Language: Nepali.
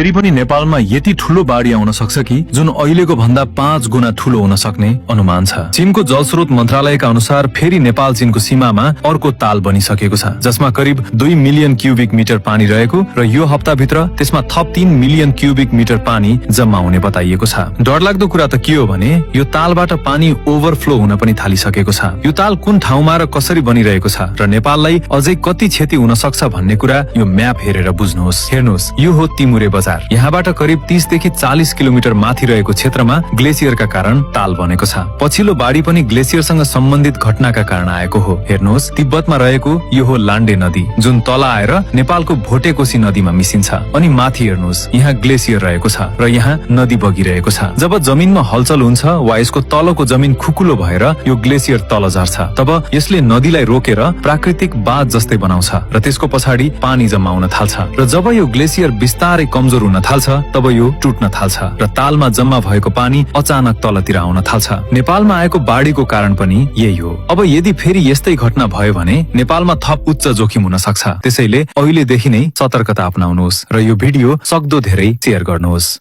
फेरि पनि नेपालमा यति ठूलो बाढी आउन सक्छ कि जुन अहिलेको भन्दा 5 गुणा ठूलो हुन सक्ने अनुमान छ। चीनको जलस्रोत मन्त्रालयका अनुसार फेरि नेपाल चीनको सीमामा अर्को ताल बनिसकेको छ, जसमा करिब 2 मिलियन क्युबिक मिटर पानी रहेको र यो हप्ताभित्र त्यसमा थप 3 मिलियन क्युबिक मिटर पानी जम्मा हुने बताइएको छ। डरलाग्दो कुरा त के हो भने यो तालबाट पानी ओभरफ्लो हुन पनि थालिसकेको छ। यो ताल कुन ठाउँमा र कसरी बनिरहेको छ र नेपाललाई अझै कति क्षति हुन सक्छ भन्ने कुरा यो म्याप हेरेर बुझ्नुहोस्। हेर्नुहोस्, यो हो तिमुरे बजार। यहाँबाट करिब 30 देखि 40 किलोमिटर माथि रहेको क्षेत्रमा ग्लेसियरका कारण ताल बनेको छ। पछिल्लो बाढी पनि ग्लेसियरसँग सम्बन्धित घटनाका कारण आएको हो। हेर्नुहोस्, तिब्बतमा रहेको यो हो लान्डे नदी, जुन तल आएर नेपालको भोटेकोशी नदीमा मिसिन्छ। अनि माथि हेर्नुहोस्, यहाँ ग्लेसियर रहेको छ र यहाँ नदी बगिरहेको छ। जब जमिनमा हलचल हुन्छ वा यसको तलको जमिन खुकुलो भएर यो ग्लेसियर तल झर्छ, तब यसले नदीलाई रोकेर प्राकृतिक बाँध जस्तै बनाउँछ र त्यसको पछाडि पानी जम्मा हुन थाल्छ। र जब यो ग्लेसियर बिस्तारै कमजोर हुन थाल्छ तब यो टुट्न थाल्छ र तालमा जम्मा भएको पानी अचानक तलतिर आउन थाल्छ। नेपालमा आएको बाढीको कारण पनि यही हो। अब यदि फेरि यस्तै घटना भयो भने नेपालमा थप उच्च जोखिम हुन सक्छ। त्यसैले अहिलेदेखि नै सतर्कता अपनाउनुहोस् र यो भिडियो सक्दो धेरै शेयर गर्नुहोस्।